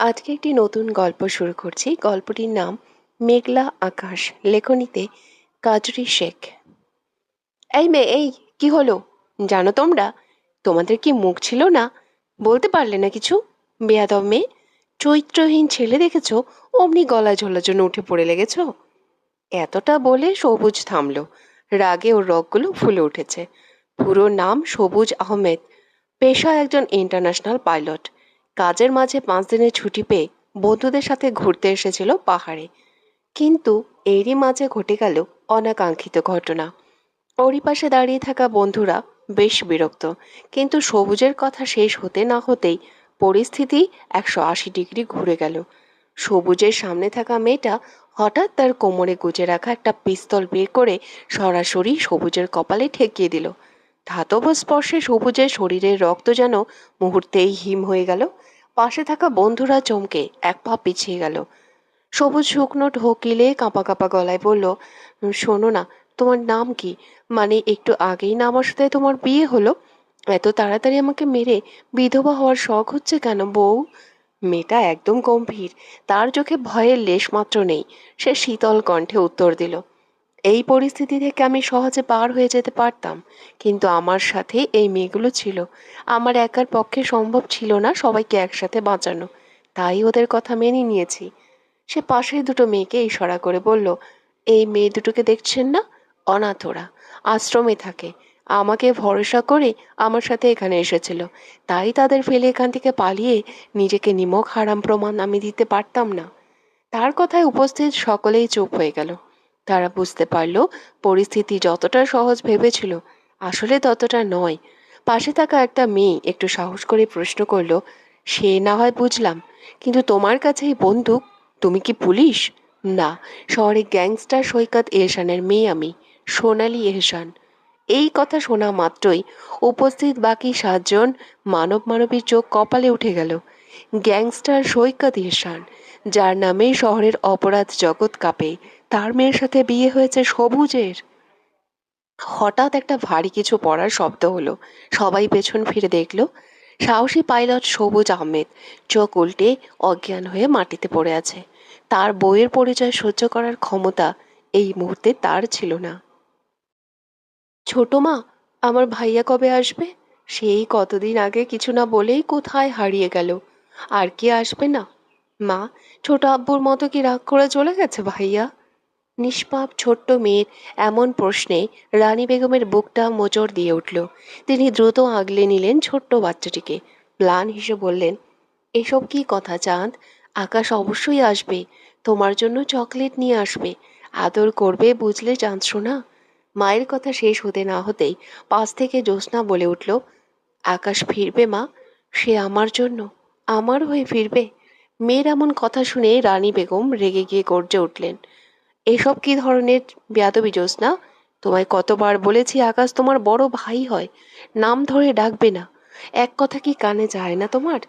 আজকে একটি নতুন গল্প শুরু করছি। গল্পটির নাম মেঘলা আকাশ। লেখনীতে কাজরি শেখ। এই মেয়ে, এই কি হলো? জানো তোমরা, তোমাদের কি মুখ ছিল না? বলতে পারলে না কিছু? বেয়াদব মেয়ে, চরিত্রহীন ছেলে দেখেছো, অমনি গলা ঝোলার জন্য উঠে পড়ে লেগেছ। এতটা বলে সবুজ থামলো। রাগে ওর রগগুলো ফুলে উঠেছে। পুরো নাম সবুজ আহমেদ। পেশায় একজন ইন্টারন্যাশনাল পাইলট। কাজের মাঝে 5 দিনের ছুটি পেয়ে বন্ধুদের সাথে ঘুরতে এসেছিল পাহাড়ে। কিন্তু এরই মাঝে ঘটে গেল অনাকাঙ্ক্ষিত ঘটনা। ওরই পাশে দাঁড়িয়ে থাকা বন্ধুরা বেশ বিরক্ত। কিন্তু সবুজের কথা শেষ হতে না হতেই পরিস্থিতি 180 ডিগ্রি ঘুরে গেল। সবুজের সামনে থাকা মেয়েটা হঠাৎ তার কোমরে গুজে রাখা একটা পিস্তল বের করে সরাসরি সবুজের কপালে ঠেকিয়ে দিল। ধাতব স্পর্শে সবুজের শরীরের রক্ত যেন মুহূর্তেই হিম হয়ে গেল। পাশে থাকা বন্ধুরা চমকে এক পা পিছিয়ে গেল। সবুজ শুকনো ঢোকিলে কাঁপা কাঁপা গলায় বলল, শোনো না, তোমার নাম কি? মানে একটু আগেই না আমার সাথে তোমার বিয়ে হলো? এত তাড়াতাড়ি আমাকে মেরে বিধবা হওয়ার শখ হচ্ছে কেন বউ? মেয়েটা একদম গম্ভীর, তার চোখে ভয়ের লেশমাত্র নেই। সে শীতল কণ্ঠে উত্তর দিল, এই পরিস্থিতি থেকে আমি সহজে পার হয়ে যেতে পারতাম, কিন্তু আমার সাথে এই মেয়েগুলো ছিল। আমার একার পক্ষে সম্ভব ছিল না সবাইকে একসাথে বাঁচানো, তাই ওদের কথা মেনে নিয়েছি। সে পাশের দুটো মেয়েকে ইশারা করে বলল, এই মেয়ে দুটোকে দেখছেন না? অনাথ ওরা, আশ্রমে থাকে। আমাকে ভরসা করে আমার সাথে এখানে এসেছিল, তাই তাদের ফেলে এখান থেকে পালিয়ে নিজেকে নিমক হারাম প্রমাণ আমি দিতে পারতাম না। তার কথায় উপস্থিত সকলেই চুপ হয়ে গেল। তারা বুঝতে পারল পরিস্থিতি যতটা সহজ ভেবেছিল আসলে ততটা নয়। পাশে থাকা একটা মেয়ে একটু সাহস করে প্রশ্ন করলো, সে না হয় বুঝলাম, কিন্তু তোমার কাছে এই বন্দুক, তুমি কি পুলিশ? না, শহরে গ্যাংস্টার সৈকত এহসানের মেয়ে আমি, সোনালি এহসান। এই কথা শোনা মাত্রই উপস্থিত বাকি 7 জন মানবীর চোখ কপালে উঠে গেল। গ্যাংস্টার সৈকত এহসান, যার নামে শহরের অপরাধ জগৎ কাঁপে, তার মেয়ের সাথে বিয়ে হয়েছে সবুজের। হঠাৎ একটা ভারী কিছু পড়ার শব্দ হলো। সবাই পেছন ফিরে দেখল, সাহসী পাইলট সবুজ আহমেদ চোখ উল্টে অজ্ঞান হয়ে মাটিতে পড়ে আছে। তার বইয়ের পরিচয় সহ্য করার ক্ষমতা এই মুহূর্তে তার ছিল না। ছোট মা, আমার ভাইয়া কবে আসবে? সেই কতদিন আগে কিছু না বলেই কোথায় হারিয়ে গেল। আর কি আসবে না? মা, ছোট আব্বুর মতো কি রাগ করে চলে গেছে ভাইয়া? নিষ্পাপ ছোট্ট মেয়ের এমন প্রশ্নে রানী বেগমের বুকটা মোচড় দিয়ে উঠল। তিনি দ্রুত আগলে নিলেন ছোট্ট বাচ্চাটিকে। ম্লান হেসে বললেন, এসব কি কথা চাঁদ? আকাশ অবশ্যই আসবে, তোমার জন্য চকলেট নিয়ে আসবে, আদর করবে, বুঝলে চাঁদ সোনা? মায়ের কথা শেষ হতে না হতেই পাশ থেকে জ্যোৎস্না বলে উঠল, আকাশ ফিরবে মা, সে আমার জন্য, আমার হয়ে ফিরবে। মেয়ের এমন কথা শুনে রানী বেগম রেগে গিয়ে গর্জে উঠলেন, এসব কি ধরনের বেয়াদবি জ্যোৎস্না? তোমায় কতবার বলেছি আকাশ তোমার বড় ভাই হয়, নাম ধরে ডাকবে না। এক কথা কি কানে যায় না তোমার?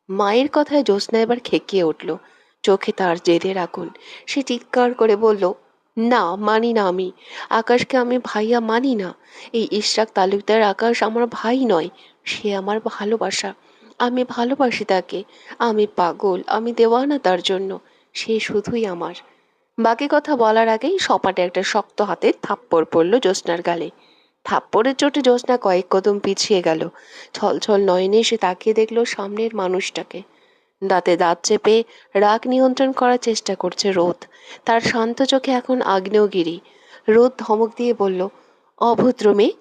মায়ের কথায় জ্যোৎস্না এবার খেকিয়ে উঠল। চোখে তার জেদের আগুন। সে চিৎকার করে বলল, না, মানি না আমি। আকাশকে আমি ভাইয়া মানি না। এই ইশরাক তালুকদার আকাশ আমার ভাই নয়, সে আমার ভালোবাসা। আমি ভালোবাসি তাকে। আমি পাগল, আমি দেওয়ানা তার জন্য। সে শুধুই আমার। বাকি কথা বলার আগেই সপাটে একটা শক্ত হাতে থাপ্পড় পড়ল জ্যোৎস্নার গালে। থাপ্পড়ের চোটে জ্যোৎস্না কয়েক কদম পিছিয়ে গেল। ছলছল নয়নে সে তাকিয়ে দেখল সামনের মানুষটাকে। দাঁতে দাঁত চেপে রাগ নিয়ন্ত্রণ করার চেষ্টা করছে রোদ। তার শান্ত চোখে এখন আগ্নেয়গিরি। রোদ ধমক দিয়ে বলল, অভদ্র মেয়ে,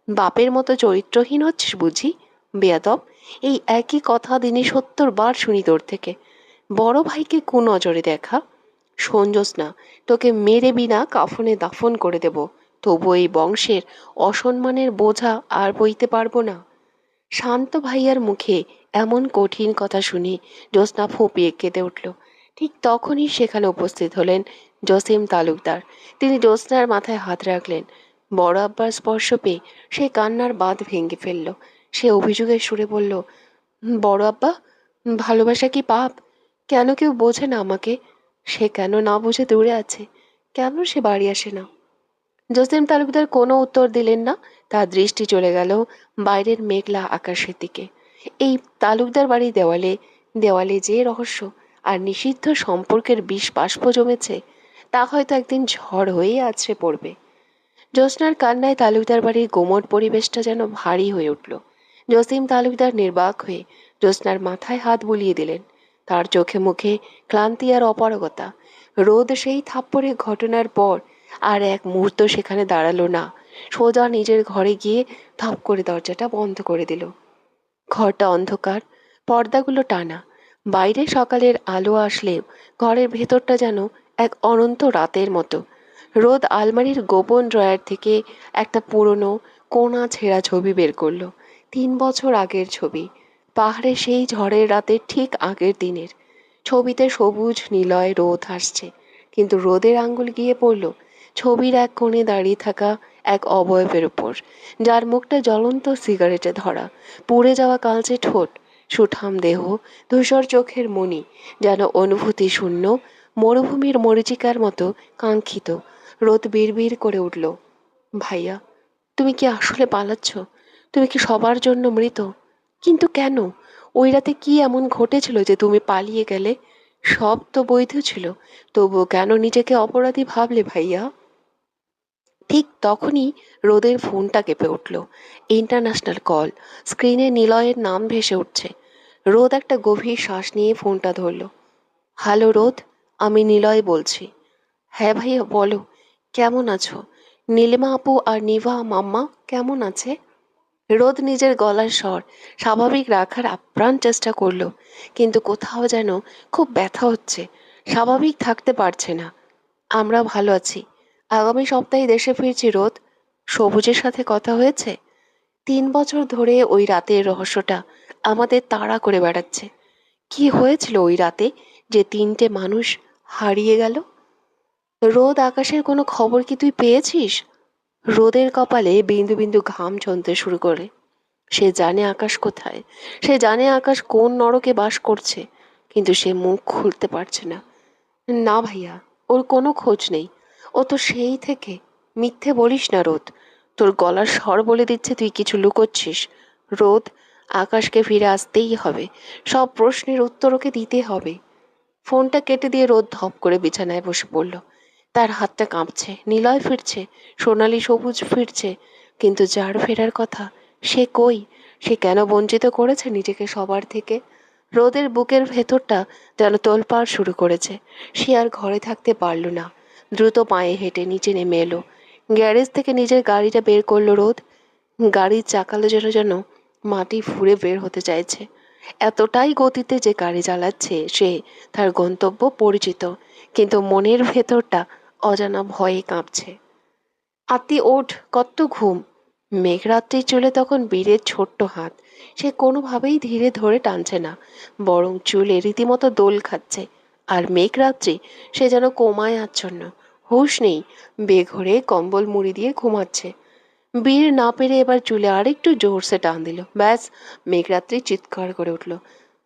বাপের মতো চরিত্রহীন হচ্ছিস বুঝি? বেয়াদব! এই একই কথা দিনে 70 বার শুনি তোর থেকে। বড় ভাইকে কুনজরে দেখা। শোন জ্যোৎস্না, তোকে মেরে বিনা কাফনে দাফন করে দেব, তবু এই বংশের অসম্মানের বোঝা আর বইতে পারবো না। শান্ত ভাইয়ার মুখে এমন কঠিন কথা শুনে জ্যোৎস্না ফুঁপিয়ে কেঁদে উঠল। ঠিক তখনই সেখানে উপস্থিত হলেন জসিম তালুকদার। তিনি জ্যোৎস্নার মাথায় হাত রাখলেন। বড় আব্বার স্পর্শ পেয়ে সে কান্নার বাঁধ ভেঙে ফেলল। সে অভিযোগের সুরে বলল, বড় আব্বা, ভালোবাসা কি পাপ? কেন কেউ বোঝে না আমাকে? সে কেন না বুঝে দূরে আছে? কেন সে বাড়ি আসে না? জসিম তালুকদার কোনো উত্তর দিলেন না। তার দৃষ্টি চলে গেল বাইরের মেঘলা আকাশের দিকে। এই তালুকদার বাড়ির দেওয়ালে দেওয়ালে যে রহস্য, আর নিষিদ্ধ সম্পর্কের বিষ বাষ্প জমেছে, তা হয়তো একদিন ঝড় হয়ে আছড়ে পড়বে। জ্যোৎস্নার কান্নায় তালুকদার বাড়ির গোমট পরিবেশটা যেন ভারী হয়ে উঠল। জসিম তালুকদার নির্বাক হয়ে জ্যোৎস্নার মাথায় হাত বুলিয়ে দিলেন। তার চোখে মুখে ক্লান্তি আর অপারগতা। রোদ সেই থাপ্পড়ের ঘটনার পর আর এক মুহূর্ত সেখানে দাঁড়ালো না। সোজা নিজের ঘরে গিয়ে ধপ করে দরজাটা বন্ধ করে দিল। ঘরটা অন্ধকার, পর্দাগুলো টানা। বাইরে সকালের আলো আসলেও ঘরের ভেতরটা যেন এক অনন্ত রাতের মতো। রোদ আলমারির গোপন ড্রয়ার থেকে একটা পুরনো কোনা ছেঁড়া ছবি বের করলো। 3 বছর আগের ছবি, পাহাড়ে সেই ঝড়ের রাতের ঠিক আগের দিনের। ছবিতে সবুজ নিলয় রোদ হাসছে, কিন্তু রোদের আঙ্গুল গিয়ে পড়ল ছবির এক কোণে দাঁড়িয়ে থাকা এক অবয়বের উপর, যার মুখটা জ্বলন্ত সিগারেটে ধরা, পুড়ে যাওয়া কালচে ঠোঁট, সুঠাম দেহ, ধূসর চোখের মণি, যেন অনুভূতি শূন্য মরুভূমির মরীচিকার মতো কাঙ্ক্ষিত। রোদ বিড়বিড় করে উঠল, ভাইয়া, তুমি কি আসলে পালাচ্ছ? তুমি কি সবার জন্য মৃত? কিন্তু কেন? ওই রাতে কি এমন ঘটেছিল যে তুমি পালিয়ে গেলে? সব তো বৈধ ছিল, তবুও কেন নিজেকে অপরাধী ভাবলে ভাইয়া? ঠিক তখনই রোদের ফোনটা কেঁপে উঠল। International call. স্ক্রিনে নিলয়ের নাম ভেসে উঠছে। রোদ একটা গভীর শ্বাস নিয়ে ফোনটা ধরল। হ্যালো রোদ, আমি নিলয় বলছি। হ্যাঁ ভাইয়া বলো, কেমন আছো? নীলিমা আপু আর নিভা মাম্মা কেমন আছে? রোদ নিজের গলার স্বর স্বাভাবিক রাখার আপ্রাণ চেষ্টা করলো, কিন্তু কোথাও যেন খুব ব্যথা হচ্ছে। স্বাভাবিক থাকতে পারছে না। আমরা ভালো আছি। আগামী সপ্তাহে দেশে ফিরছি রোদ। সবুজের সাথে কথা হয়েছে? 3 বছর ধরে ওই রাতের রহস্যটা আমাদের তাড়া করে বেড়াচ্ছে। কি হয়েছিল ওই রাতে যে 3টে মানুষ হারিয়ে গেল? রোদ, আকাশের কোনো খবর কি তুই পেয়েছিস? রোদের কপালে বিন্দু বিন্দু ঘাম জমতে শুরু করে। সে জানে আকাশ কোথায়, সে জানে আকাশ কোন নরকে বাস করছে, কিন্তু সে মুখ খুলতে পারছে না। না ভাইয়া, ওর কোনো খোঁজ নেই। ও তো সেই থেকে। মিথ্যে বলিস না রোদ, তোর গলার স্বর বলে দিচ্ছে তুই কিছু লুকোচ্ছিস। রোদ, আকাশকে ফিরে আসতেই হবে, সব প্রশ্নের উত্তর ওকে দিতে হবে। ফোনটা কেটে দিয়ে রোদ ধপ করে বিছানায় বসে পড়ল। তার হাতটা কাঁপছে। নিলয় ফিরছে, সোনালি সবুজ ফিরছে, কিন্তু যার ফেরার কথা সে কই? সে কেন বঞ্চিত করেছে নিজেকে সবার থেকে? রোদের বুকের ভেতরটা যেন তোলপাড় শুরু করেছে। সে আর ঘরে থাকতে পারল না। দ্রুত পায়ে হেঁটে নিচে নেমে এলো। গ্যারেজ থেকে নিজের গাড়িটা বের করলো রোদ। গাড়ির চাকালো যেন যেন মাটি ফুঁড়ে বের হতে চাইছে। এতটাই গতিতে যে গাড়ি চালাচ্ছে সে, তার গন্তব্য পরিচিত, কিন্তু মনের ভেতরটা অজানা ভয়ে কাঁপছে। আত্মি ওঠ, কত ঘুম! মেঘরাত্রির চুলে তখন বীরের ছোট্ট হাত। সে কোনোভাবেই ধীরে ধরে টানছে না, বরং চুলে রীতিমতো দোল খাচ্ছে। আর মেঘরাত্রি, সে যেন কোমায় আচ্ছন্ন, হুঁশ নেই, বেঘরে কম্বল মুড়ি দিয়ে ঘুমাচ্ছে। বীর না পেরে এবার চুলে আরেকটু জোরসে টান দিল। ব্যাস, মেঘরাত্রি চিৎকার করে উঠল,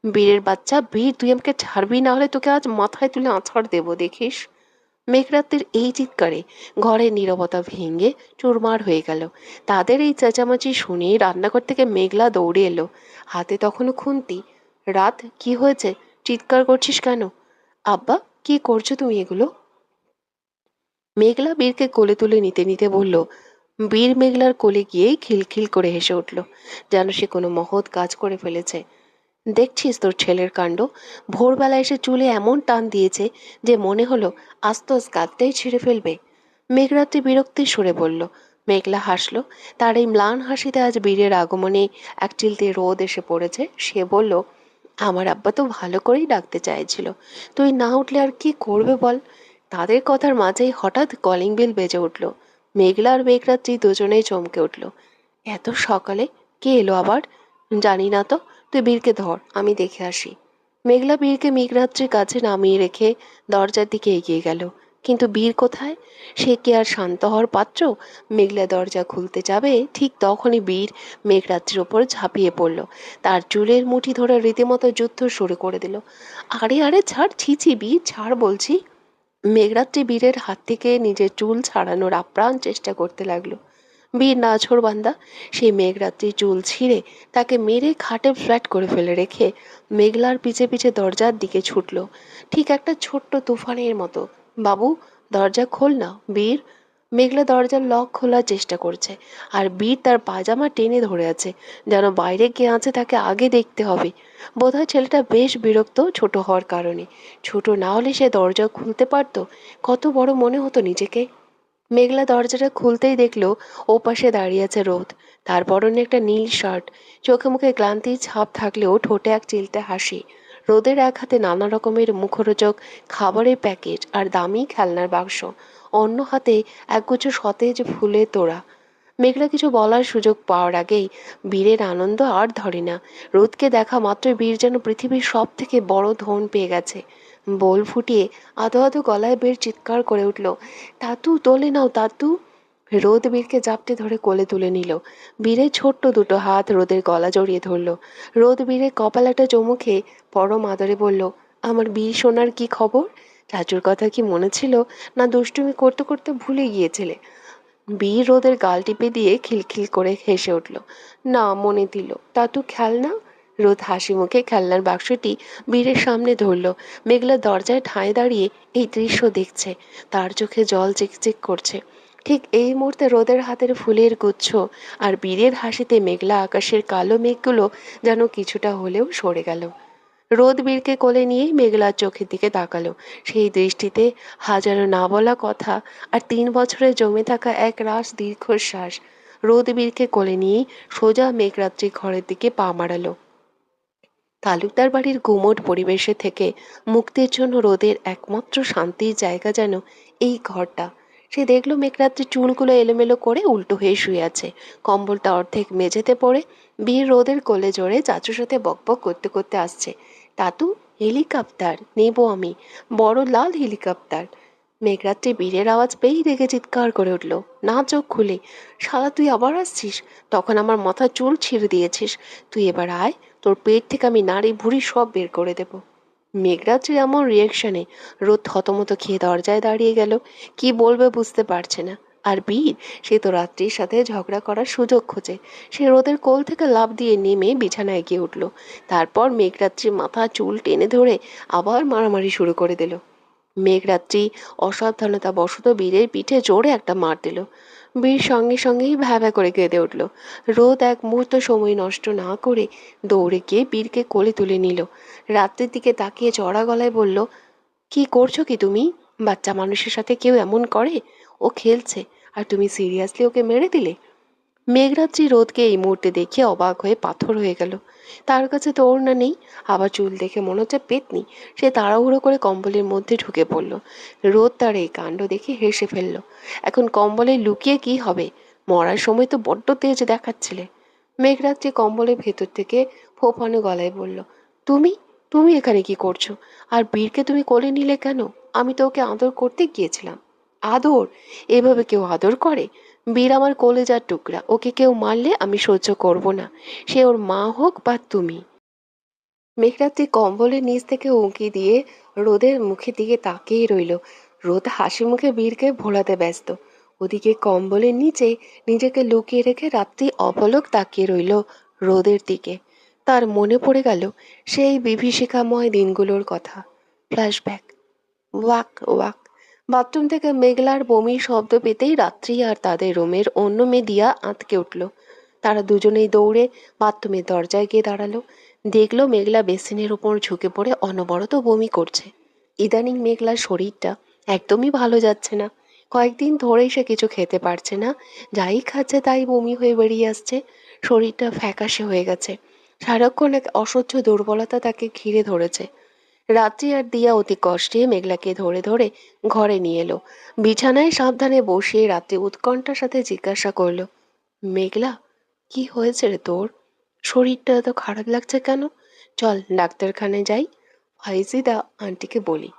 বীরের বাচ্চা বীর, তুই আমাকে ছাড়বি, না হলে তোকে আজ মাথায় তুলে আছাড় দেবো, দেখিস। মেঘরাত্রির এই চিৎকারে ঘরের নীরবতা ভেঙে চুরমার হয়ে গেল। তাদের এই চেঁচামেচি শুনে রান্নাঘর থেকে মেঘলা দৌড়ে এলো, হাতে তখনও খুন্তি। রাত, কি হয়েছে? চিৎকার করছিস কেন? আব্বা, কি করছো তুমি এগুলো? মেঘলা বীরকে কোলে তুলে নিতে নিতে বলল। বীর মেঘলার কোলে গিয়েই খিলখিল করে হেসে উঠল, যেন সে কোনো মহৎ কাজ করে ফেলেছে। দেখছিস তোর ছেলের কাণ্ড? ভোরবেলা এসে চুলে এমন টান দিয়েছে যে মনে হলো আস্ত স্কার্ফটাই ছিঁড়ে ফেলবে। মেঘরাত্রি বিরক্তির সুরে বলল। মেঘলা হাসলো। তার এই ম্লান হাসিতে আজ বীরের আগমনে এক চিলতে রোদ এসে পড়েছে। সে বলল, আমার আব্বা তো ভালো করেই ডাকতে চাইছিল, তুই না উঠলে আর কি করবে বল? তাদের কথার মাঝেই হঠাৎ কলিং বেল বেজে উঠল। মেঘলা আর মেঘরাত্রি দুজনেই চমকে উঠল। এত সকালে? কে এলো আবার? জানি না তো, তুই বীরকে ধর, আমি দেখে আসি। মেঘলা বীরকে মেঘরাত্রির কাছে নামিয়ে রেখে দরজার দিকে এগিয়ে গেল। কিন্তু বীর কোথায়? সে কি আর শান্ত হওয়ার পাত্র? মেঘলা দরজা খুলতে যাবে, ঠিক তখনই বীর মেঘরাত্রির ওপর ঝাঁপিয়ে পড়ল। তার চুলের মুঠি ধরে রীতিমতো যুদ্ধ শুরু করে দিল। আরে আরে ছাড়, ছিছি বীর, ছাড় বলছি। মেঘরাত্রি বীরের হাত থেকে নিজের চুল ছাড়ানোর আপ্রাণ চেষ্টা করতে লাগলো। বীর নাছোড়বান্দা সেই মেঘরাত্রির চুল ছিঁড়ে তাকে মেরে খাটে ফ্ল্যাট করে ফেলে রেখে মেঘলার পিছে পিছে দরজার দিকে ছুটল, ঠিক একটা ছোট্ট তুফানের মতো। বাবু, দরজা খোল না বীর। মেঘলা দরজার লক খোলার চেষ্টা করছে, আর বীর তার পাজামা টেনে ধরে আছে, যেন বাইরে কে আছে তাকে আগে দেখতে হবে। বোধহয় ছেলেটা বেশ বিরক্ত ছোট হওয়ার কারণে। ছোট না হলে সে দরজা খুলতে পারতো, কত বড় মনে হতো নিজেকে। মেঘলা দরজাটা খুলতেই দেখলো ওপাশে দাঁড়িয়ে আছে রোদ। তার পরনে একটা নীল শার্ট, চোখে মুখে ক্লান্তির ছাপ থাকলেও ঠোঁটে এক চিলতে হাসি। রোদের এক হাতে নানা রকমের মুখরোচক খাবারের প্যাকেট আর দামি খেলনার বাক্স, অন্য হাতে একগুচ্ছ সতেজ ফুলে তোড়া। মেঘলা কিছু বলার সুযোগ পাওয়ার আগেই বীরের আনন্দ আর ধরে না। রোদকে দেখা মাত্র বীর যেন পৃথিবীর সব থেকে বড় ধন পেয়ে গেছে। বোল ফুটিয়ে আধো আধো গলায় বীর চিৎকার করে উঠল, তাতু তোলে নাও তাতু। রোদ বীরকে জাপটে ধরে কোলে তুলে নিল। বীরের ছোট্ট দুটো হাত রোদের গলা জড়িয়ে ধরল। রোদ বীরের কপালাটা চুমু খেয়ে পরম আদরে বলল, আমার বীর সোনার কি খবর? চাচুর কথা কি মনে ছিল, না দুষ্টুমি করতে করতে ভুলে গিয়েছিলে? বীর রোদের গাল টিপে দিয়ে খিলখিল করে হেসে উঠল। না, মনে দিল। তাতু খেলনা? রোদ হাসি মুখে খেলনার বাক্সটি বীরের সামনে ধরল। মেঘলা দরজায় ঠাঁই দাঁড়িয়ে এই দৃশ্য দেখছে, তার চোখে জল চিকচিক করছে। ঠিক এই মুহূর্তে রোদের হাতের ফুলের গুচ্ছ আর বীরের হাসিতে মেঘলা আকাশের কালো মেঘগুলো যেন কিছুটা হলেও সরে গেল। রোদ বীরকে কোলে নিয়েই মেঘলার চোখের দিকে তাকালো। সেই দৃষ্টিতে হাজারো না বলা কথা আর 3 বছরে জমে থাকা এক রাস দীর্ঘশ্বাস। রোদ বীরকে কোলে নিয়েই সোজা মেঘরাত্রি ঘরের দিকে পা মারালো। তালুকদার বাড়ির গুমোট পরিবেশে থেকে মুক্তির জন্য রোদের একমাত্র শান্তির জায়গা যেন এই ঘরটা। সে দেখলো মেঘরাত্রির চুলগুলো এলোমেলো করে উল্টো হয়ে শুয়ে আছে, কম্বলটা অর্ধেক মেঝেতে পড়ে। বীর রোদের কোলে জোরে চাচুর সাথে বকবক করতে করতে আসছে, তাতু হেলিকপ্টার নেবো আমি, বড় লাল হেলিকপ্টার। মেঘরাত্রি বীরের আওয়াজ পেয়েই রেগে চিৎকার করে উঠল, না চোখ খুলে, শালা তুই আবার আসছিস? তখন আমার মাথার চুল ছিঁড়ে দিয়েছিস, তুই এবার আয়, তোর পেট থেকে আমি নাড়ি ভুড়ি সব বের করে দেব। মেঘরাত্রির এমন রিয়াকশনে রোদ থতমত খেয়ে দরজায় দাঁড়িয়ে গেল, কি বলবে বুঝতে পারছে না। আর বীর, সে তো রাত্রির সাথে ঝগড়া করার সুযোগ খোঁজে। সে রোদের কোল থেকে লাফ দিয়ে নেমে বিছানায় গিয়ে উঠল। তারপর মেঘরাত্রির মাথা চুল টেনে ধরে আবার মারামারি শুরু করে দিল। মেঘরাত্রি অসাবধানতা বশত বীরের পিঠে জোরে একটা মার দিল। বীর সঙ্গে সঙ্গেই ভ্যা ভ্যা করে কেঁদে উঠল। রোদ এক মুহূর্ত সময় নষ্ট না করে দৌড়ে গিয়ে বীরকে কোলে তুলে নিল। রাত্রির দিকে তাকিয়ে চড়া গলায় বলল, কি করছো কি তুমি? বাচ্চা মানুষের সাথে কেউ এমন করে? ও খেলছে আর তুমি সিরিয়াসলি ওকে মেরে দিলে? মেঘরাত্রি রোদকে এই মুহূর্তে দেখে অবাক হয়ে পাথর হয়ে গেল। তার কাছে তো ওড়না নেই, আবার চুল দেখে মনে হচ্ছে পেতনি। সে তাড়াহুড়ো করে কম্বলের মধ্যে ঢুকে পড়ল। রোদ তার এই কাণ্ড দেখে হেসে ফেলল। এখন কম্বলে লুকিয়ে কি হবে? মরার সময় তো বড্ড তেজ দেখাচ্ছিলে। মেঘরাত্রি কম্বলের ভেতর থেকে ফোঁফানো গলায় বলল, তুমি তুমি এখানে কি করছো? আর বীরকে তুমি কোলে নিলে কেন? আমি তো ওকে আদর করতে গিয়েছিলাম। আদর? এভাবে কেউ আদর করে? বীর আমার কলেজার টুকরা, ওকে কেউ মারলে আমি সহ্য করব না, সে ওর মা হোক বা তুমি। মেঘরাত্রি কম্বলের নিচ থেকে উঁকি দিয়ে রোদের মুখের দিকে তাকিয়ে রইল। রোদ হাসি মুখে বীরকে ভোলাতে ব্যস্ত। ওদিকে কম্বলের নিচে নিজেকে লুকিয়ে রেখে রাত্রি অপলক তাকিয়ে রইল রোদের দিকে। তার মনে পড়ে গেল সেই বিভীষিকাময় দিনগুলোর কথা। ফ্ল্যাশব্যাক। Walk walk. বাথরুম থেকে মেঘলার বমির শব্দ পেতেই রাত্রি আর তাদের রুমের অন্য মেয়ে দিয়া আঁতকে উঠল। তারা দুজনেই দৌড়ে বাথরুমের দরজায় গিয়ে দাঁড়ালো। দেখলো মেঘলা বেসিনের উপর ঝুঁকে পড়ে অনবরত বমি করছে। ইদানিং মেঘলার শরীরটা একদমই ভালো যাচ্ছে না। কয়েকদিন ধরেই সে কিছু খেতে পারছে না, যাই খাচ্ছে তাই বমি হয়ে বেরিয়ে আসছে। শরীরটা ফ্যাকাশে হয়ে গেছে। সারাক্ষণ এক অসহ্য দুর্বলতা তাকে ঘিরে ধরেছে। রাত্রি আর দিয়া অতি কষ্টে মেঘলাকে ধরে ধরে ঘরে নিয়ে এলো। বিছানায় সাবধানে বসিয়ে রাত্রি উৎকণ্ঠার সাথে জিজ্ঞাসা করলো, মেঘলা, কি হয়েছে রে তোর? শরীরটা এত খারাপ লাগছে কেন? চল ডাক্তারখানায় যাই, ফাইজিদা আন্টিকে বলি।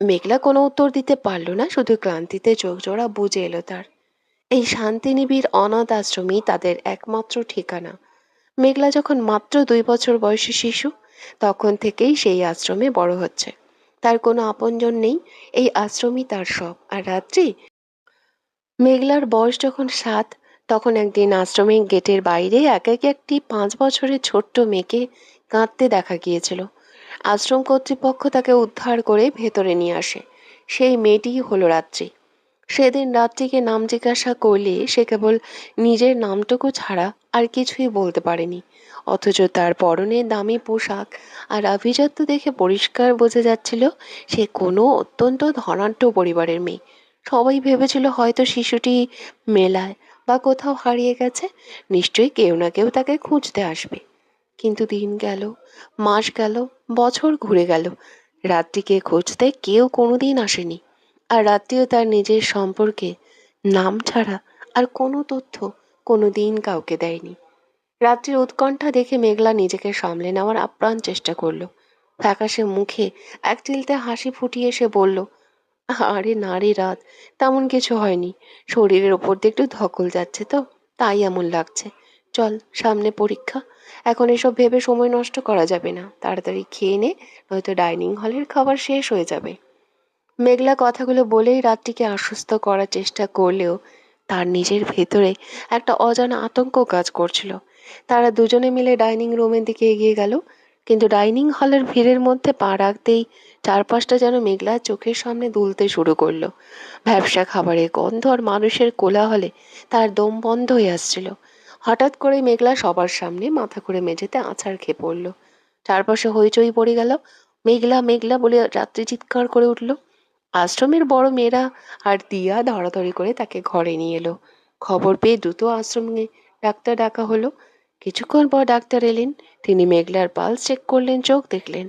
মেঘলা কোনো উত্তর দিতে পারল না, শুধু ক্লান্তিতে চোখ জোড়া বুজে এলো তার। এই শান্তিনিবিড় অনাথ আশ্রমই তাদের একমাত্র ঠিকানা। মেঘলা যখন মাত্র 2 বছর বয়সী শিশু, তখন থেকেই সেই আশ্রমে বড় হচ্ছে। তার কোনো আপনজন নেই, এই আশ্রমই তার সব। আর রাত্রি, মেঘলার বয়স যখন 7, তখন একদিন আশ্রমের গেটের বাইরে একাকী একটি 5 বছরের ছোট্ট মেয়েকে কাঁদতে দেখা গিয়েছিল। আশ্রম কর্তৃপক্ষ তাকে উদ্ধার করে ভেতরে নিয়ে আসে। সেই মেয়েটিই হলো রাত্রি। সেদিন রাত্রিকে নাম জিজ্ঞাসা করলে সে কেবল নিজের নামটুকু ছাড়া আর কিছুই বলতে পারেনি। অথচ তার পরনে দামি পোশাক আর আভিজাত্য দেখে পরিষ্কার বোঝা যাচ্ছিল সে কোনো অত্যন্ত ধনাঢ্য পরিবারের মেয়ে। সবাই ভেবেছিল হয়তো শিশুটি মেলায় বা কোথাও হারিয়ে গেছে, নিশ্চয়ই কেউ না কেউ তাকে খুঁজতে আসবে। কিন্তু দিন গেল, মাস গেল, বছর ঘুরে গেল, রাত্রিকে খুঁজতে কেউ কোনোদিন আসেনি। আর রাত্রিও তার নিজের সম্পর্কে নাম ছাড়া আর কোনো তথ্য কোনো দিন কাউকে দেয়নি। রাত্রির উৎকণ্ঠা দেখে মেঘলা নিজেকে সামলে নেওয়ার আপ্রাণ চেষ্টা করলো। ফ্যাকাশে মুখে এক চিলতে হাসি ফুটিয়ে সে বলল, আরে না রে রাত, তেমন কিছু হয়নি। শরীরের ওপর দিয়ে একটু ধকল যাচ্ছে তো, তাই এমন লাগছে। চল, সামনে পরীক্ষা। এখন এসব ভেবে সময় নষ্ট করা যাবে না, তাড়াতাড়ি খেয়ে নে, নয়তো ডাইনিং হলের খাবার শেষ হয়ে যাবে। মেঘলা কথাগুলো বলেই রাত্রিকে আশ্বস্ত করার চেষ্টা করলেও তার নিজের ভেতরে একটা অজানা আতঙ্ক কাজ করছিল। তারা দুজনে মিলে ডাইনিং রুমের দিকে এগিয়ে গেল, কিন্তু ডাইনিং হলের ভিড়ের মধ্যে পা রাখতেই চারপাশটা যেন মেঘলার চোখের সামনে দুলতে শুরু করলো। ভ্যাপসা খাবারের গন্ধ আর মানুষের কোলাহলে তার দম বন্ধ হয়ে আসছিল। হঠাৎ করে মেঘলা সবার সামনে মাথা করে মেঝেতে আছাড় খেয়ে পড়ল। চারপাশে হইচই পড়ে গেল। মেঘলা মেঘলা বলে রাত্রি চিৎকার করে উঠল। আশ্রমের বড় মেয়েরা আর দিয়া ধরাধরি করে তাকে ঘরে নিয়ে এলো। খবর পেয়ে দ্রুত আশ্রমে ডাক্তার ডাকা হলো। কিছুক্ষণ পর ডাক্তার এলেন। তিনি মেঘলার পালস চেক করলেন, চোখ দেখলেন।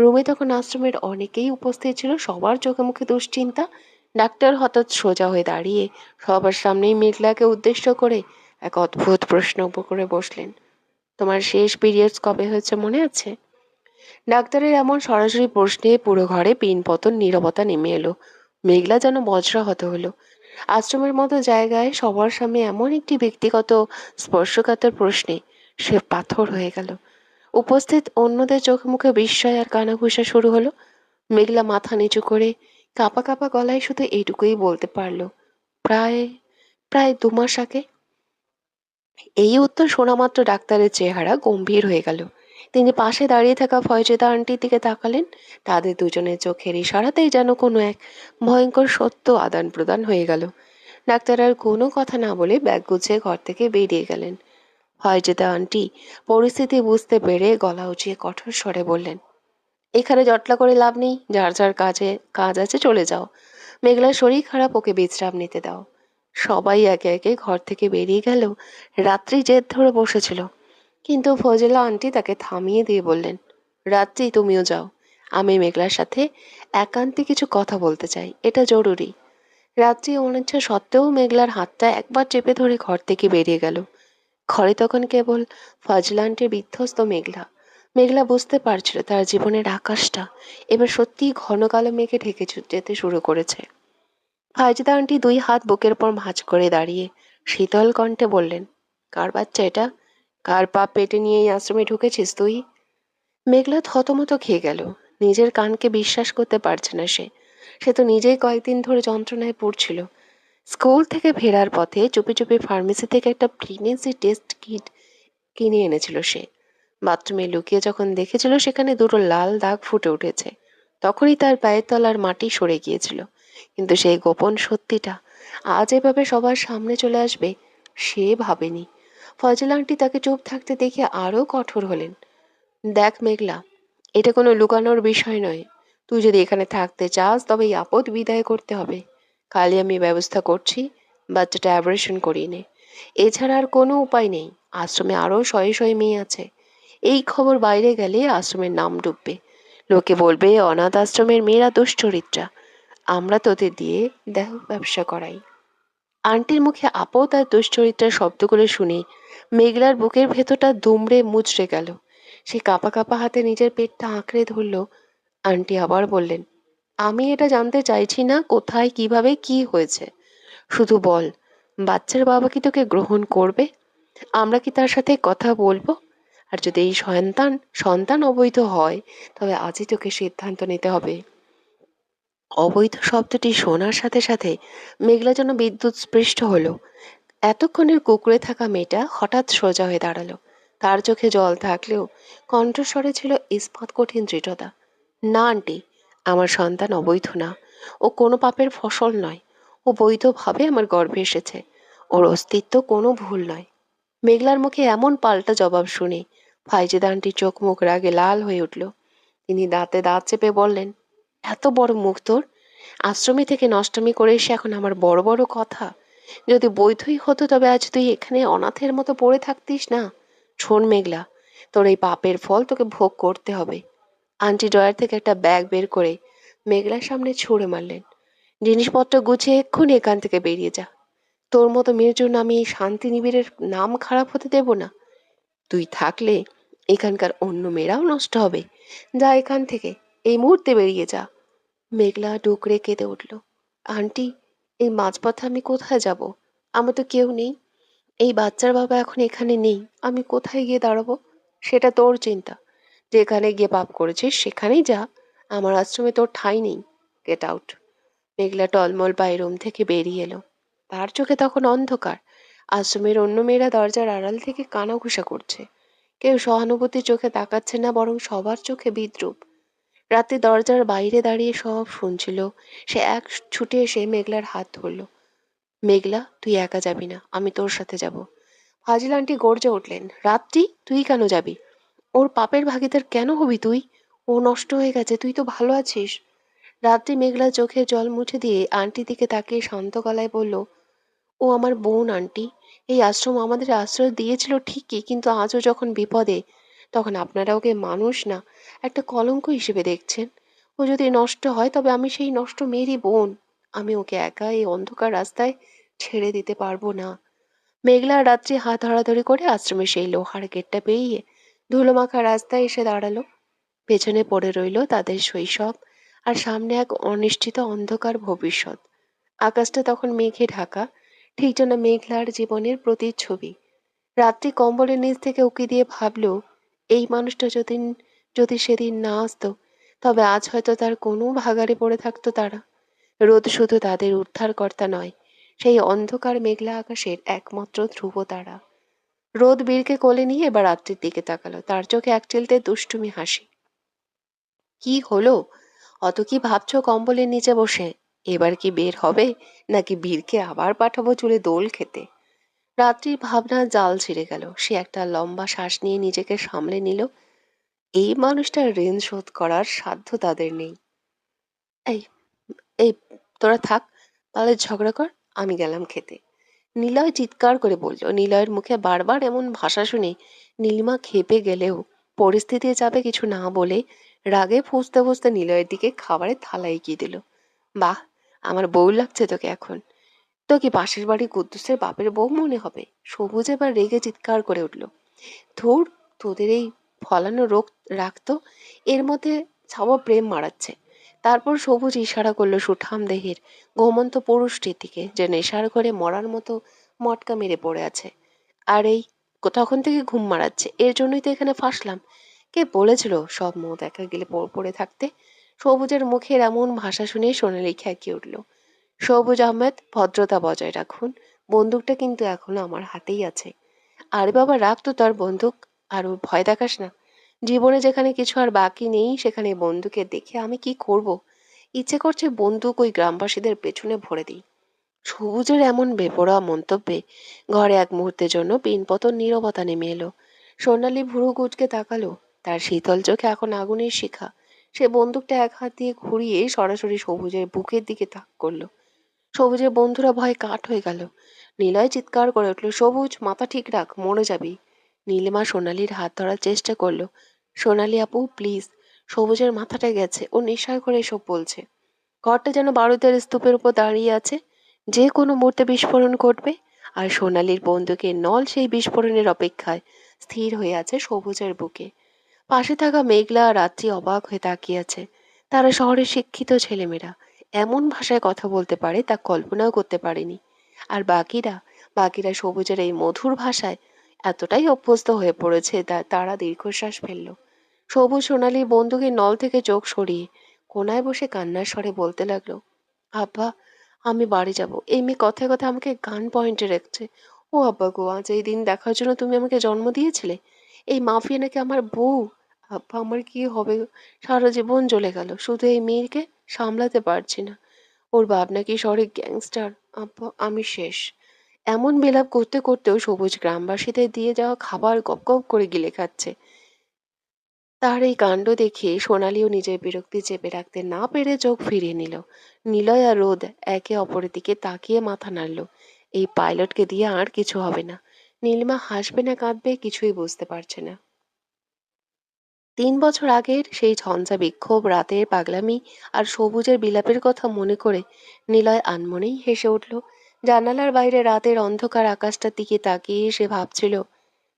রুমে তখন আশ্রমের অনেকেই উপস্থিত ছিল, সবার চোখে মুখে দুশ্চিন্তা। ডাক্তার হঠাৎ সোজা হয়ে দাঁড়িয়ে সবার সামনেই মেঘলাকে উদ্দেশ্য করে এক অদ্ভুত প্রশ্ন করে বসলেন। তোমার শেষ পিরিয়ডস কবে হয়েছে মনে আছে? ডাক্তারের এমন সরাসরি প্রশ্নে পুরো ঘরে পিনপতন নীরবতা নেমে এলো। মেঘলা যেন বজ্রাহত হলো। আশ্রমের মতো জায়গায় সবার সামনে এমন একটি ব্যক্তিগত স্পর্শকাতর প্রশ্নে সে পাথর হয়ে গেল। উপস্থিত অন্যদের চোখে মুখে বিস্ময় আর কানাঘুষা শুরু হলো। মেঘলা মাথা নিচু করে কাঁপা কাঁপা গলায় শুধু এইটুকুই বলতে পারলো, প্রায় প্রায় 2 মাস আগে। এই উত্তর শোনা মাত্র ডাক্তারের চেহারা গম্ভীর হয়ে গেল। তিনি পাশে দাঁড়িয়ে থাকা ফয়জেদা আন্টির দিকে তাকালেন। তাদের দুজনের চোখের ইশারাতেই যেন কোনো এক ভয়ঙ্কর সত্য আদান প্রদান হয়ে গেল। ডাক্তার আর কোনো কথা না বলে ব্যাগ গুছিয়ে ঘর থেকে বেরিয়ে গেলেন। ফয়জেদা আন্টি পরিস্থিতি বুঝতে পেরে গলা উঁচিয়ে কঠোর স্বরে বললেন, এখানে জটলা করে লাভ নেই, যার যার কাজ আছে চলে যাও। মেঘলার শরীর খারাপ, ওকে বিশ্রাম নিতে দাও। সবাই একে একে ঘর থেকে বেরিয়ে গেল। রাত্রি জেদ ধরে বসেছিল, কিন্তু ফজলা আন্টি তাকে থামিয়ে দিয়ে বললেন, রাত্রি তুমিও যাও, আমি মেঘলার সাথে একান্তে কিছু কথা বলতে চাই, এটা জরুরি। রাত্রি অনিচ্ছা সত্ত্বেও মেঘলার হাতটা একবার চেপে ধরে ঘর থেকে বেরিয়ে গেল। ঘরে তখন কেবল ফজলা আন্টির বিধ্বস্ত মেঘলা। মেঘলা বুঝতে পারছিল তার জীবনের আকাশটা এবার সত্যিই ঘন কালো মেঘে ঢেকে যেতে শুরু করেছে। ফাইজদা আন্টি 2 হাত বুকের উপর ভাঁজ করে দাঁড়িয়ে শীতল কণ্ঠে বললেন, কার বাচ্চা এটা? কার পাপ পেটে নিয়ে এই আশ্রমে ঢুকেছিস তুই? মেঘলা থতমত খেয়ে গেল। নিজের কানকে বিশ্বাস করতে পারছে না সে। সে তো নিজেই কয়েকদিন ধরে যন্ত্রণায় পড়ছিল। স্কুল থেকে ফেরার পথে চুপি চুপি ফার্মেসি থেকে একটা প্রেগনেন্সি টেস্ট কিট কিনে এনেছিল সে। বাথরুমে লুকিয়ে যখন দেখেছিল সেখানে 2টো লাল দাগ ফুটে উঠেছে, তখনই তার পায়ের তলার মাটি সরে গিয়েছিল। কিন্তু সেই গোপন সত্যিটা আজ এভাবে সবার সামনে চলে আসবে সে ভাবেনি। ফজল আন্টি তাকে চুপ থাকতে দেখে আরো কঠোর হলেন। দেখ মেঘলা, এটা কোনো লুকানোর বিষয় নয়। তুই যদি এখানে থাকতে চাস তবে এই আপদ বিদায় করতে হবে। কালই আমি ব্যবস্থা করছি, বাচ্চাটা অ্যাবরেশন করিয়ে নে। এছাড়া আর কোনো উপায় নেই। আশ্রমে আরও শয়ে শয়ে মেয়ে আছে। এই খবর বাইরে গেলে আশ্রমের নাম ডুববে। লোকে বলবে অনাথ আশ্রমের মেয়েরা দুশ্চরিত্রা। আমরা তোদের দিয়ে দেহ ব্যবসা করাই। আন্টির মুখে আপদ আর দুশ্চরিত্রার শব্দগুলো শুনে মেঘলার বুকের ভেতরটা দুমড়ে মুচড়ে গেল। সে কাঁপা কাঁপা হাতে নিজের পেটটা আঁকড়ে ধরল। আন্টি আবার বললেন, আমি এটা জানতে চাইছি না কোথায় কিভাবে কি হয়েছে। শুধু বল, বাচ্চার বাবা কি তোকে গ্রহণ করবে? আমরা কি তার সাথে কথা বলবো? আর যদি এই সন্তান সন্তান অবৈধ হয় তবে আজই তোকে সিদ্ধান্ত নিতে হবে। অবৈধ শব্দটি শোনার সাথে সাথে মেঘলা যেন বিদ্যুৎ স্পৃষ্ট হলো। এতক্ষণের কুঁকড়ে থাকা মেয়েটা হঠাৎ সোজা হয়ে দাঁড়ালো। তার চোখে জল থাকলেও কণ্ঠস্বরে ছিল ইস্পাত কঠিন দৃঢ়তা। না আন্টি, আমার সন্তান অবৈধ না। ও কোনো পাপের ফসল নয়। ও বৈধভাবে আমার গর্ভে এসেছে। ওর অস্তিত্ব কোনো ভুল নয়। মেঘলার মুখে এমন পাল্টা জবাব শুনে ফাইজেদা আন্টির চোখ মুখ রাগে লাল হয়ে উঠল। তিনি দাঁতে দাঁত চেপে বললেন, এত বড় মুখ তোর! আশ্রমে থেকে নষ্টামি করে এসে এখন আমার বড় বড় কথা! যদি বৈধই হতো তবে আজ তুই এখানে অনাথের মতো পড়ে থাকতিস না। শোন মেঘলা, তোর এই পাপের ফল তোকে ভোগ করতে হবে। আন্টি ড্রয়ার থেকে একটা ব্যাগ বের করে মেঘলার সামনে ছুঁড়ে মারলেন। জিনিসপত্র গুছিয়ে এক্ষুনি এখান থেকে বেরিয়ে যা। তোর মতো মেয়ের জন্য আমি এই শান্তি নিবিড়ের নাম খারাপ হতে দেব না। তুই থাকলে এখানকার অন্য মেয়েরাও নষ্ট হবে। যা এখান থেকে, এই মুহূর্তে বেরিয়ে যা। মেঘলা ডুকরে কেঁদে উঠল। আন্টি, এই মাঝপথে আমি কোথায় যাব? আমার তো কেউ নেই। এই বাচ্চার বাবা এখন এখানে নেই। আমি কোথায় গিয়ে দাঁড়াবো? সেটা তোর চিন্তা। যেখানে গিয়ে পাপ করেছিস সেখানেই যা। আমার আশ্রমে তোর ঠাঁই নেই। Get out. মেঘলা টলমল পায়ে রুম থেকে বেরিয়ে এলো। তার চোখে তখন অন্ধকার। আশ্রমের অন্য মেয়েরা দরজার আড়াল থেকে কানাঘুষা করছে। কেউ সহানুভূতির চোখে তাকাচ্ছে না, বরং সবার চোখে বিদ্রূপ। রাতে দরজার বাইরে দাঁড়িয়ে সব শুনছিল। সে এক ছুটে এসে মেঘলার হাত ধরল। মেঘলা, তুই একা যাবি না, আমি তোর সাথে যাব। ফাজিল আন্টি গর্জে উঠলেন, রাত্রি, তুই কেন যাবি? ওর পাপের ভাগীদার কেন হবি তুই? ও নষ্ট হয়ে গেছে, তুই তো ভালো আছিস। রাত্রি মেঘলা চোখে জল মুছে দিয়ে আন্টির দিকে তাকিয়ে শান্ত গলায় বলল, ও আমার বোন আন্টি। এই আশ্রম আমাদের আশ্রয় দিয়েছিল ঠিকই, কিন্তু আজও যখন বিপদে, তখন আপনারা ওকে মানুষ না, একটা কলঙ্ক হিসেবে দেখছেন। ও যদি নষ্ট হয় তবে আমি সেই নষ্ট মেয়েরই বোন। আমি ওকে একা এই অন্ধকার রাস্তায় ছেড়ে দিতে পারবো না। মেঘলা আর রাত্রি হাত ধরাধরি করে আশ্রমের সেই লোহার গেটটা পেরিয়ে ধুলোমাখা রাস্তায় এসে দাঁড়ালো। পেছনে পড়ে রইল তাদের শৈশব, আর সামনে এক অনিশ্চিত অন্ধকার ভবিষ্যৎ। আকাশটা তখন মেঘে ঢাকা, ঠিক যেন মেঘলার জীবনের প্রতিচ্ছবি। রাত্রি কম্বলের নিচ থেকে উঁকি দিয়ে ভাবল, এই মানুষটা যদি সেদিন না আসতো, তবে আজ হয়তো তার কোনো ভাগাড়ে পড়ে থাকতো তারা। রোদ শুধু তাদের উদ্ধারকর্তা নয়, সেই অন্ধকার মেঘলা আকাশের একমাত্র ধ্রুব তারা। রোদ বীরকে কোলে নিয়ে এবার রাত্রির দিকে তাকালো, তার চোখে এক চিলতে দুষ্টুমি হাসি। কি হলো? অত কি ভাবছো কম্বলের নিচে বসে? এবার কি বের হবে, নাকি বীরকে আবার পাঠাবো চুলে দোল খেতে? রাত্রির ভাবনার জাল ছিঁড়ে গেল। সে একটা লম্বা শ্বাস নিয়ে নিজেকে সামলে নিল। এই মানুষটার ঋণ শোধ করার সাধ্য তাদের নেই। এই এই তোরা থাক, তাহলে ঝগড়া কর, আমি গেলাম খেতে। নিলয় চিৎকার করে বলল। নিলয়ের মুখে বারবার এমন ভাষা শুনে নীলিমা খেপে গেলেও পরিস্থিতি চাপে কিছু না বলে রাগে ফুঁসতে ফুঁসতে নিলয়ের দিকে খাবারের থালা এগিয়ে দিল। বাহ, আমার বউ লাগছে তোকে এখন। তো কি পাশের বাড়ি কুদ্দুসের বাপের বউ মনে হবে? সবুজ এবার রেগে চিৎকার করে উঠল, ধুর, তোদের এই ফলানো রোগ রাখতো, এর মধ্যে ছাওয়া প্রেম মারাচ্ছে। তারপর সবুজ ইশারা করলো সুঠাম দেহের ঘুমন্ত পুরুষটির দিকে, যে নেশার ঘরে মরার মতো মটকা মেরে পড়ে আছে। আর এই তখন থেকে ঘুম মারাচ্ছে, এর জন্যই তো এখানে ফাঁসলাম। কে বলেছিল সব মদ একা গেলে পড়ে থাকতে? সবুজের মুখের এমন ভাষা শুনে সোনালি খেঁকিয়ে উঠল। সবুজ আহমেদ, ভদ্রতা বজায় রাখুন। বন্দুকটা কিন্তু এখনো আমার হাতেই আছে। আরে বাবা, রাখ তো তার বন্দুক। আর ওর ভয় দেখাস না। জীবনে যেখানে কিছু আর বাকি নেই সেখানে বন্দুকের দেখে আমি কি করব? ইচ্ছে করছে বন্দুক ওই গ্রামবাসীদের পেছনে ভরে দিই। সবুজের এমন বেপরোয়া মন্তব্যে ঘরে এক মুহূর্তের জন্য পিনপতন নীরবতা নেমে এলো। সোনালি ভুরু কুঁচকে তাকালো। তার শীতল চোখে এখন আগুনের শিখা। সে বন্দুকটা এক হাত দিয়ে ঘুরিয়ে সরাসরি সবুজের বুকের দিকে তাক করলো। সবুজের বন্ধুরা ভয়ে কাঠ হয়ে গেল। নিলয় চিৎকার করে উঠল, সবুজ, মাথা ঠিক রাখ, মরে যাবি। নীলিমা সোনালির হাত ধরার চেষ্টা করলো। সোনালি আপু, প্লিজ। সবুজের মাথাটা গেছে, ও নেশার করে এসব বলছে। ঘরটা যেন বারুদের স্তূপের উপর দাঁড়িয়ে আছে, যে কোনো মুহূর্তে বিস্ফোরণ ঘটবে। আর সোনালির বন্দুকের নল সেই বিস্ফোরণের অপেক্ষায় স্থির হয়ে আছে সবুজের বুকে। পাশে থাকা মেঘলা আর রাত্রি অবাক হয়ে তাকিয়ে আছে। তারা শহরের শিক্ষিত ছেলেমেয়েরা এমন ভাষায় কথা বলতে পারে তা কল্পনাও করতে পারেনি। আর বাকিরা সবুজের এই মধুর ভাষায় এতটাই অভ্যস্ত হয়ে পড়েছে তারা দীর্ঘশ্বাস ফেলল। সবুজ সোনালির বন্দুকের নল থেকে চোখ সরিয়ে কোনায় বসে কান্নার স্বরে বলতে লাগলো, আব্বা, আমি বাড়ি যাব। এই মেয়ে কথায় কথায় আমাকে গান পয়েন্টে রাখছে। ও আব্বা গো, আজ এই দিন দেখার জন্য তুমি আমাকে জন্ম দিয়েছিলে? এই মাফিয়া নাকি আমার বউ? আব্বা, আমার কি হবে গো? সারা জীবন চলে গেল, শুধু এই মেয়েকে সামলাতে পারছি না। ওর বাপ নাকি শহরে গ্যাংস্টার। আব্বা, আমি শেষ। এমন বিলাপ করতে করতেও সবুজ গ্রামবাসীদের দিয়ে যাওয়া খাবার গপ গপ করে গিলে খাচ্ছে। তার এই কাণ্ড দেখে সোনালিও নিজের বিরক্তি চেপে রাখতে না পেরে চোখ ফিরিয়ে নিল। নিলয় আর রোদ একে অপরের দিকে তাকিয়ে মাথা নাড়ল। এই পাইলটকে দিয়ে আর কিছু হবে না। নীলিমা হাসবে না কাঁদবে কিছুই বুঝতে পারছে না। ৩ বছর আগের সেই ঝঞ্ঝা বিক্ষোভ, রাতের পাগলামি আর সবুজের বিলাপের কথা মনে করে নিলয় আনমনেই হেসে উঠল। জানালার বাইরে রাতের অন্ধকার আকাশটার দিকে তাকিয়ে সে ভাবছিল,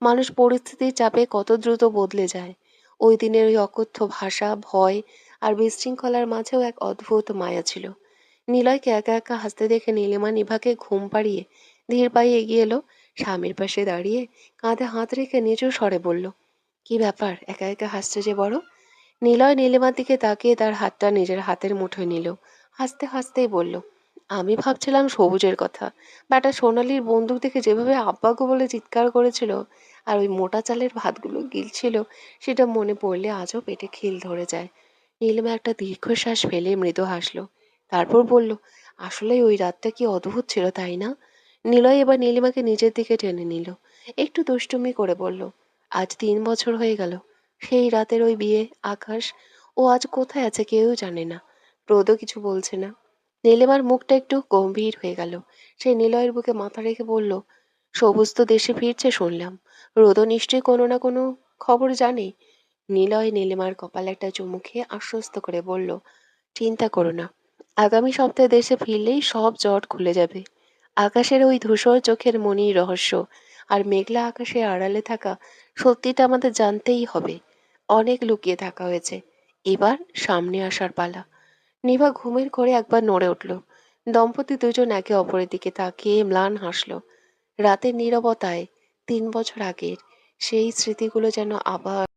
মানুষ পরিস্থিতির চাপে কত দ্রুত বদলে যায়। ওই দিনের ওই অকথ্য ভাষা, ভয় আর বিশৃঙ্খলার মাঝেও এক অদ্ভুত মায়া ছিল। নিলয়কে একা একা হাসতে দেখে নীলিমা নিভাকে ঘুম পাড়িয়ে ধীর পায়ে এগিয়ে এলো। স্বামীর পাশে দাঁড়িয়ে কাঁধে হাত রেখে নিচু স্বরে বলল, কি ব্যাপার, একা একা হাসছে যে বড়? নিলয় নীলিমার দিকে তাকিয়ে তার হাতটা নিজের হাতের মুঠোয় নিল। হাসতে হাসতেই বলল, আমি ভাবছিলাম সবুজের কথা। ব্যাটা সোনালির বন্দুক দেখে যেভাবে আব্বাগো বলে চিৎকার করেছিল আর ওই মোটা চালের ভাতগুলো গিলছিল, সেটা মনে পড়লে আজও পেটে খিল ধরে যায়। নীলিমা একটা দীর্ঘশ্বাস ফেলে মৃদু হাসলো। তারপর বলল, আসলে ওই রাতটা কি অদ্ভুত ছিল, তাই না? নিলয় এবার নীলিমাকে নিজের দিকে টেনে নিল। একটু দুষ্টুমি করে বলল, আজ ৩ বছর হয়ে গেল সেই রাতের ওই বিয়ে। আকাশ, ও আজ কোথায় আছে কেউ জানে না। রোদও কিছু বলছে না। নীলিমার মুখটা একটু গম্ভীর হয়ে গেল। সে নিলয়ের বুকে মাথা রেখে বলল, সবুজ তো দেশে ফিরছে শুনলাম। রোদও নিশ্চয়ই কোনো না কোনো খবর জানে। নিলয় নীলিমার কপালে একটা চুমু খেয়ে আশ্বস্ত করে বলল, চিন্তা করো না, আগামী সপ্তাহে দেশে ফিরলেই সব জট খুলে যাবে। আকাশের ওই ধূসর চোখের মনির রহস্য আর মেঘলা আকাশের আড়ালে থাকা সত্যিটা আমাদের জানতেই হবে। অনেক লুকিয়ে থাকা হয়েছে, এবার সামনে আসার পালা। নিভা ঘুমের ঘোরে একবার নড়ে উঠল। দম্পতি দুজন একে অপরের দিকে তাকিয়ে ম্লান হাসল। রাতের নীরবতায় ৩ বছর আগের সেই স্মৃতিগুলো যেন আবার